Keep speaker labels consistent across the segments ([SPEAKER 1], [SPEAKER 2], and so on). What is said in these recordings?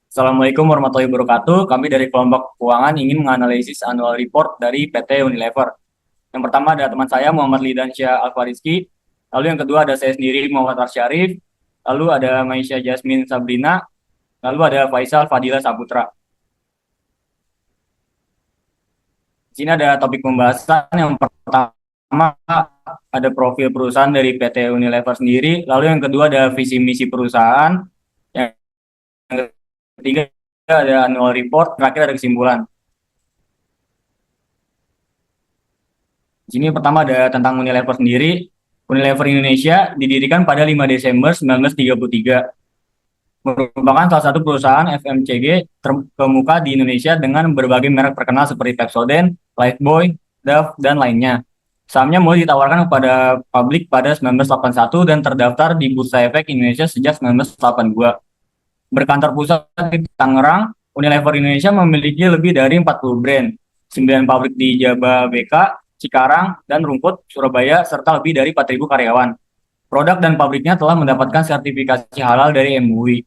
[SPEAKER 1] Assalamualaikum warahmatullahi wabarakatuh. Kami dari kelompok keuangan ingin menganalisis annual report dari PT Unilever. Yang pertama ada teman saya Muhammad Lidansya Alfariski. Lalu yang kedua ada saya sendiri Muhammad Arsyarif. Lalu ada Maisha Jasmine Sabrina. Lalu ada Faisal Fadila Saputra. Di sini ada topik pembahasan. Yang pertama ada profil perusahaan dari PT Unilever sendiri. Lalu yang kedua ada visi misi perusahaan. Yang ketiga ada annual report. Terakhir ada kesimpulan. Di sini pertama ada tentang Unilever sendiri. Unilever Indonesia didirikan pada 5 Desember 1933. Merupakan salah satu perusahaan FMCG terkemuka di Indonesia dengan berbagai merek terkenal seperti Pepsodent, Lifebuoy, Dove, dan lainnya. Sahamnya mulai ditawarkan kepada publik pada 1981 dan terdaftar di Bursa Efek Indonesia sejak 1982. Berkantor pusat di Tangerang, Unilever Indonesia memiliki lebih dari 40 brand, 9 pabrik di Jababeka, Cikarang, dan Rungkut, Surabaya, serta lebih dari 4.000 karyawan. Produk dan pabriknya telah mendapatkan sertifikasi halal dari MUI.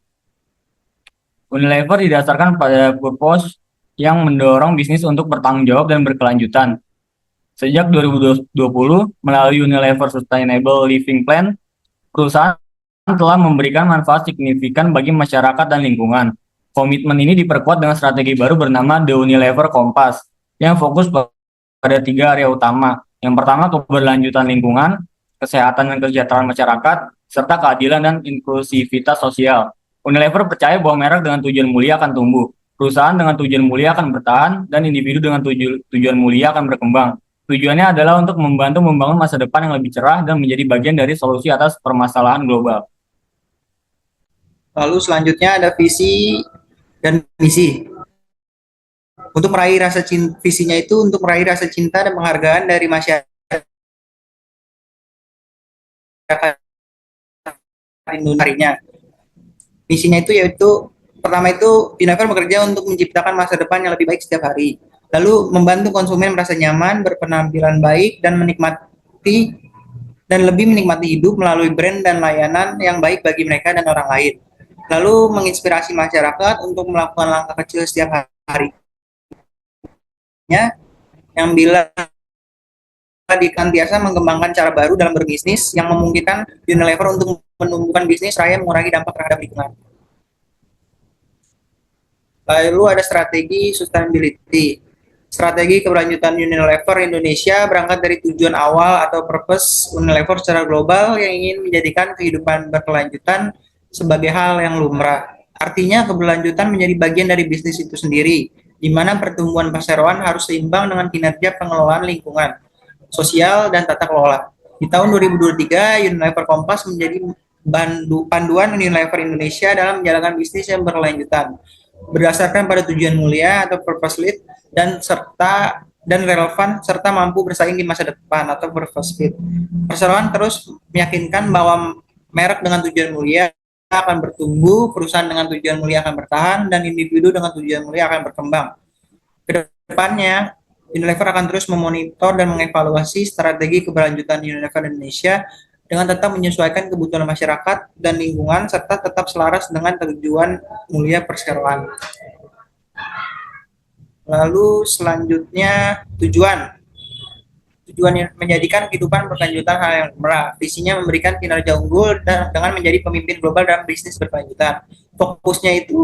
[SPEAKER 1] Unilever didasarkan pada purpose yang mendorong bisnis untuk bertanggung jawab dan berkelanjutan. Sejak 2020, melalui Unilever Sustainable Living Plan, perusahaan telah memberikan manfaat signifikan bagi masyarakat dan lingkungan. Komitmen ini diperkuat dengan strategi baru bernama The Unilever Compass, yang fokus pada 3 area utama. Yang pertama, keberlanjutan lingkungan, kesehatan dan kesejahteraan masyarakat, serta keadilan dan inklusivitas sosial. Unilever percaya bahwa merek dengan tujuan mulia akan tumbuh, perusahaan dengan tujuan mulia akan bertahan, dan individu dengan tujuan mulia akan berkembang. Tujuannya adalah untuk membantu membangun masa depan yang lebih cerah dan menjadi bagian dari solusi atas permasalahan global.
[SPEAKER 2] Lalu selanjutnya ada visi dan misi. Untuk meraih rasa cinta, visinya itu untuk meraih rasa cinta dan penghargaan dari masyarakat Indonesia. Misinya itu yaitu pertama itu Unilever bekerja untuk menciptakan masa depan yang lebih baik setiap hari. Lalu membantu konsumen merasa nyaman, berpenampilan baik dan lebih menikmati hidup melalui brand dan layanan yang baik bagi mereka dan orang lain. Lalu menginspirasi masyarakat untuk melakukan langkah kecil setiap harinya yang bila biasa mengembangkan cara baru dalam berbisnis yang memungkinkan Unilever untuk menumbuhkan bisnis raya mengurangi dampak terhadap lingkungan. Lalu ada strategi sustainability. Strategi keberlanjutan Unilever Indonesia berangkat dari tujuan awal atau purpose Unilever secara global yang ingin menjadikan kehidupan berkelanjutan sebagai hal yang lumrah. Artinya keberlanjutan menjadi bagian dari bisnis itu sendiri, di mana pertumbuhan perseroan harus seimbang dengan kinerja pengelolaan lingkungan, sosial, dan tata kelola. Di tahun 2023, Unilever Kompas menjadi panduan Unilever Indonesia dalam menjalankan bisnis yang berkelanjutan berdasarkan pada tujuan mulia atau purpose lead dan relevan serta mampu bersaing di masa depan atau purpose fit. Perseroan terus meyakinkan bahwa merek dengan tujuan mulia akan bertumbuh, perusahaan dengan tujuan mulia akan bertahan, dan individu dengan tujuan mulia akan berkembang. Kedepannya, Unilever akan terus memonitor dan mengevaluasi strategi keberlanjutan Unilever Indonesia dengan tetap menyesuaikan kebutuhan masyarakat dan lingkungan serta tetap selaras dengan tujuan mulia perseroan. Lalu selanjutnya tujuan menjadikan kehidupan berkelanjutan hal yang merah. Visinya memberikan kinerja unggul dengan menjadi pemimpin global dalam bisnis berkelanjutan. Fokusnya itu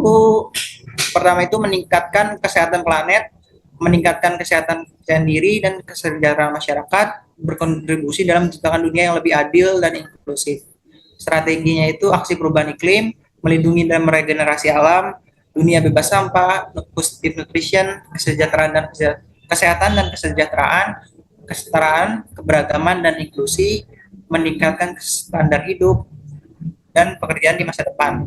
[SPEAKER 2] pertama itu meningkatkan kesehatan planet, meningkatkan kesehatan diri dan kesejahteraan masyarakat, berkontribusi dalam menciptakan dunia yang lebih adil dan inklusif. Strateginya itu aksi perubahan iklim, melindungi dan meregenerasi alam, dunia bebas sampah, positive nutrition, kesejahteraan dan kesehatan dan kesejahteraan, kesetaraan, keberagaman dan inklusi, meningkatkan standar hidup dan pekerjaan di masa depan.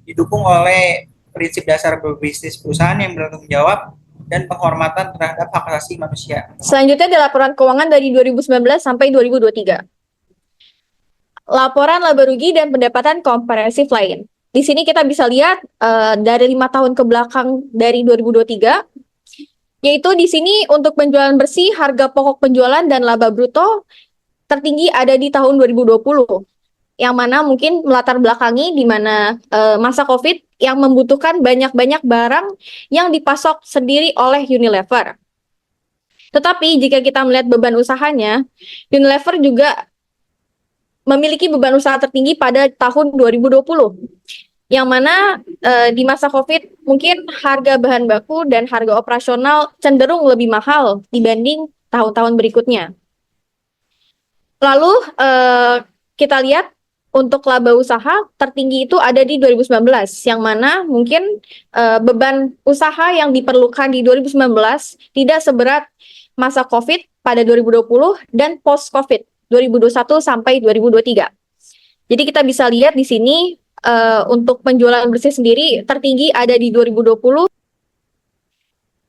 [SPEAKER 2] Didukung oleh prinsip dasar berbisnis perusahaan yang bertanggung jawab dan penghormatan terhadap hak asasi manusia.
[SPEAKER 3] Selanjutnya ada laporan keuangan dari 2019 sampai 2023. Laporan laba rugi dan pendapatan komprehensif lain. Di sini kita bisa lihat dari 5 tahun ke belakang dari 2023, yaitu di sini untuk penjualan bersih, harga pokok penjualan dan laba bruto tertinggi ada di tahun 2020. yang mana mungkin melatar belakangi di mana masa COVID yang membutuhkan banyak-banyak barang yang dipasok sendiri oleh Unilever. Tetapi jika kita melihat beban usahanya, Unilever juga memiliki beban usaha tertinggi pada tahun 2020. Yang mana di masa COVID mungkin harga bahan baku dan harga operasional cenderung lebih mahal dibanding tahun-tahun berikutnya. Lalu kita lihat untuk laba usaha tertinggi itu ada di 2019, yang mana mungkin beban usaha yang diperlukan di 2019 tidak seberat masa COVID pada 2020 dan post-COVID 2021 sampai 2023. Jadi kita bisa lihat di sini untuk penjualan bersih sendiri tertinggi ada di 2020,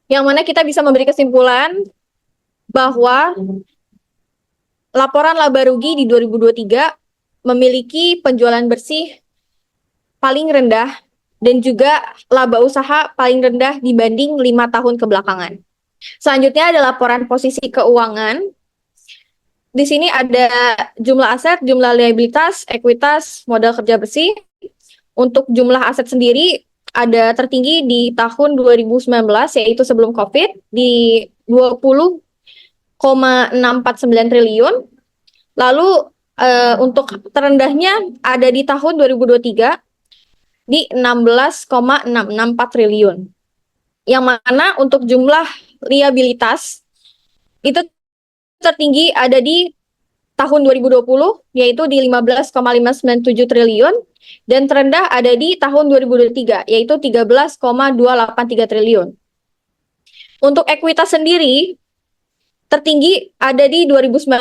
[SPEAKER 3] yang mana kita bisa memberi kesimpulan bahwa laporan laba rugi di 2023 memiliki penjualan bersih paling rendah dan juga laba usaha paling rendah dibanding 5 tahun kebelakangan. Selanjutnya ada laporan posisi keuangan. Di sini ada jumlah aset, jumlah liabilitas, ekuitas, modal kerja bersih. Untuk jumlah aset sendiri ada tertinggi di tahun 2019 yaitu sebelum COVID di 20,649 triliun. Lalu untuk terendahnya ada di tahun 2023 di 16,664 triliun. Yang mana untuk jumlah liabilitas itu tertinggi ada di tahun 2020 yaitu di 15,597 triliun dan terendah ada di tahun 2023 yaitu 13,283 triliun. Untuk ekuitas sendiri tertinggi ada di 2019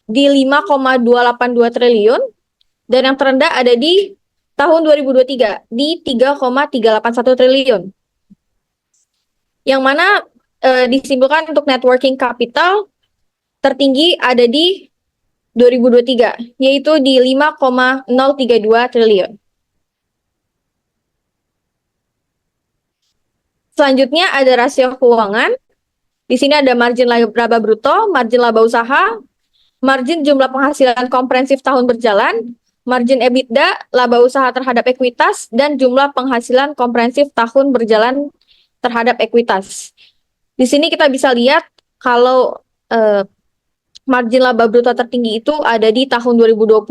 [SPEAKER 3] di 5,282 triliun dan yang terendah ada di tahun 2023 di 3,381 triliun. Yang mana disimpulkan untuk net working capital tertinggi ada di 2023 yaitu di 5,032 triliun. Selanjutnya ada rasio keuangan. Di sini ada margin laba bruto, margin laba usaha, margin jumlah penghasilan komprehensif tahun berjalan, margin EBITDA, laba usaha terhadap ekuitas, dan jumlah penghasilan komprehensif tahun berjalan terhadap ekuitas. Di sini kita bisa lihat kalau margin laba bruto tertinggi itu ada di tahun 2020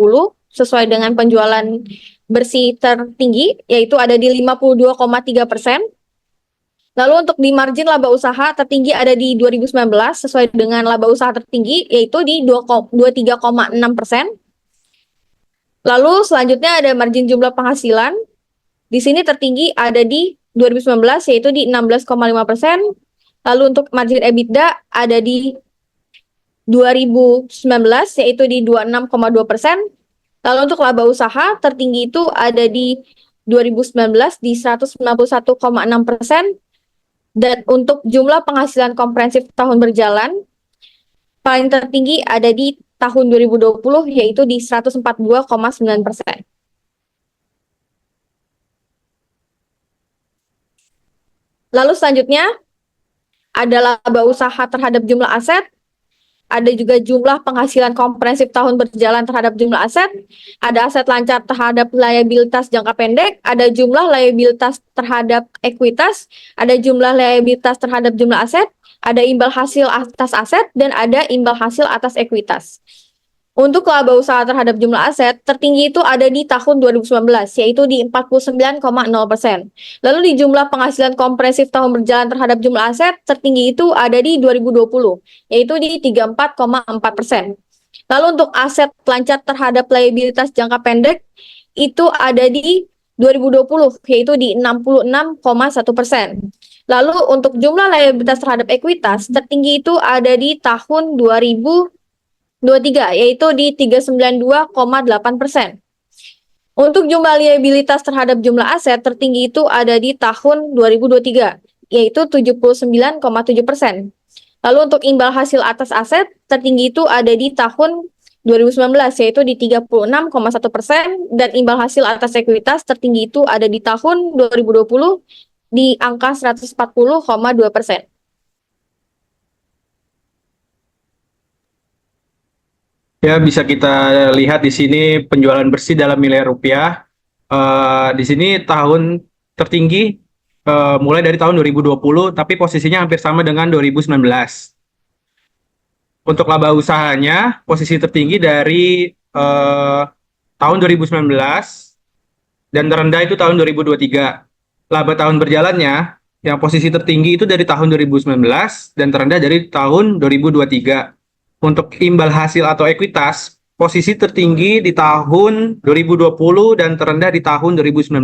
[SPEAKER 3] sesuai dengan penjualan bersih tertinggi yaitu ada di 52,3%. Lalu untuk di margin laba usaha tertinggi ada di 2019 sesuai dengan laba usaha tertinggi yaitu di 23,6%. Lalu selanjutnya ada margin jumlah penghasilan. Di sini tertinggi ada di 2019 yaitu di 16,5%. Lalu untuk margin EBITDA ada di 2019 yaitu di 26,2%. Lalu untuk laba usaha tertinggi itu ada di 2019 di 191,6%. Dan untuk jumlah penghasilan komprehensif tahun berjalan paling tertinggi ada di tahun 2020 yaitu di 142,9%. Lalu selanjutnya ada laba usaha terhadap jumlah aset, ada juga jumlah penghasilan komprehensif tahun berjalan terhadap jumlah aset, ada aset lancar terhadap liabilitas jangka pendek, ada jumlah liabilitas terhadap ekuitas, ada jumlah liabilitas terhadap jumlah aset, ada imbal hasil atas aset, dan ada imbal hasil atas ekuitas. Untuk laba usaha terhadap jumlah aset, tertinggi itu ada di tahun 2019, yaitu di 49,0%. Lalu di jumlah penghasilan komprehensif tahun berjalan terhadap jumlah aset, tertinggi itu ada di 2020, yaitu di 34,4%. Lalu untuk aset lancar terhadap liabilitas jangka pendek, itu ada di 2020, yaitu di 66,1%. Lalu untuk jumlah liabilitas terhadap ekuitas, tertinggi itu ada di tahun 2023 yaitu di 392,8%. Untuk jumlah liabilitas terhadap jumlah aset tertinggi itu ada di tahun 2023 yaitu 79,7%. Lalu untuk imbal hasil atas aset tertinggi itu ada di tahun 2019 yaitu di 36,1% dan imbal hasil atas ekuitas tertinggi itu ada di tahun 2020 di angka 140,2%.
[SPEAKER 4] Ya, bisa kita lihat di sini penjualan bersih dalam miliar rupiah. Di sini tahun tertinggi mulai dari tahun 2020, tapi posisinya hampir sama dengan 2019. Untuk laba usahanya, posisi tertinggi dari tahun 2019 dan terendah itu tahun 2023. Laba tahun berjalannya, yang posisi tertinggi itu dari tahun 2019 dan terendah dari tahun 2023. Untuk imbal hasil atau ekuitas, posisi tertinggi di tahun 2020 dan terendah di tahun 2019.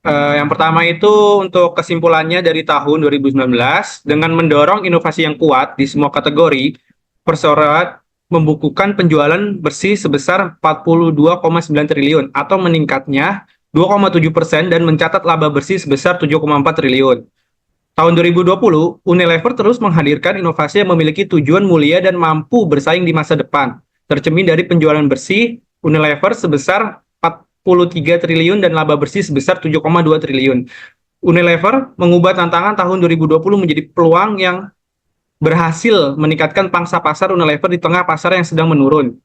[SPEAKER 4] Yang pertama itu untuk kesimpulannya dari tahun 2019, dengan mendorong inovasi yang kuat di semua kategori, perseroan membukukan penjualan bersih sebesar 42,9 triliun atau meningkatnya 2,7% dan mencatat laba bersih sebesar 7,4 triliun. Tahun 2020, Unilever terus menghadirkan inovasi yang memiliki tujuan mulia dan mampu bersaing di masa depan. Tercermin dari penjualan bersih Unilever sebesar 43 triliun dan laba bersih sebesar 7,2 triliun. Unilever mengubah tantangan tahun 2020 menjadi peluang yang berhasil meningkatkan pangsa pasar Unilever di tengah pasar yang sedang menurun.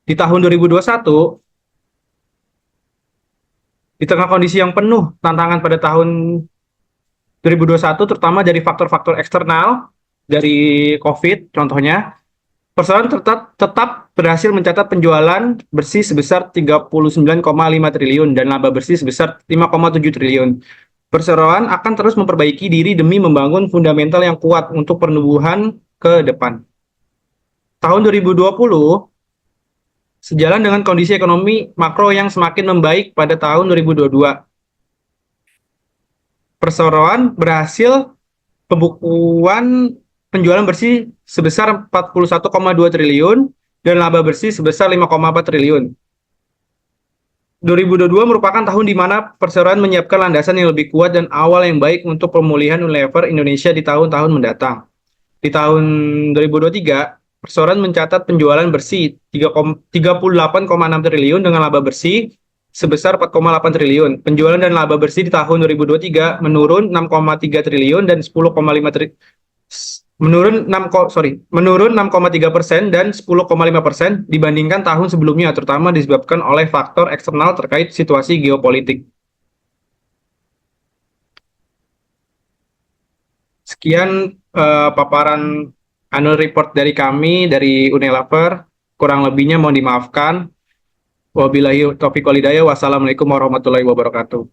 [SPEAKER 4] Di tahun 2021, di tengah kondisi yang penuh tantangan pada tahun 2021, terutama dari faktor-faktor eksternal, dari COVID contohnya, perseroan tetap berhasil mencatat penjualan bersih sebesar 39,5 triliun dan laba bersih sebesar 5,7 triliun. Perseroan akan terus memperbaiki diri demi membangun fundamental yang kuat untuk pertumbuhan ke depan. Tahun 2020, sejalan dengan kondisi ekonomi makro yang semakin membaik pada tahun 2022, perseroan berhasil pembukuan penjualan bersih sebesar 41,2 triliun dan laba bersih sebesar 5,4 triliun. 2022 merupakan tahun di mana perseroan menyiapkan landasan yang lebih kuat dan awal yang baik untuk pemulihan Unilever Indonesia di tahun-tahun mendatang. Di tahun 2023, perseroan mencatat penjualan bersih 38,6 triliun dengan laba bersih sebesar 4,8 triliun. Penjualan dan laba bersih di tahun 2023 menurun 6,3 triliun dan 10,5 triliun. Menurun 6,3% dan 10,5% dibandingkan tahun sebelumnya, terutama disebabkan oleh faktor eksternal terkait situasi geopolitik. Sekian paparan annual report dari kami, dari Unilever. Kurang lebihnya mohon dimaafkan. Wabillahi taufiq wal hidayah. Wassalamualaikum warahmatullahi wabarakatuh.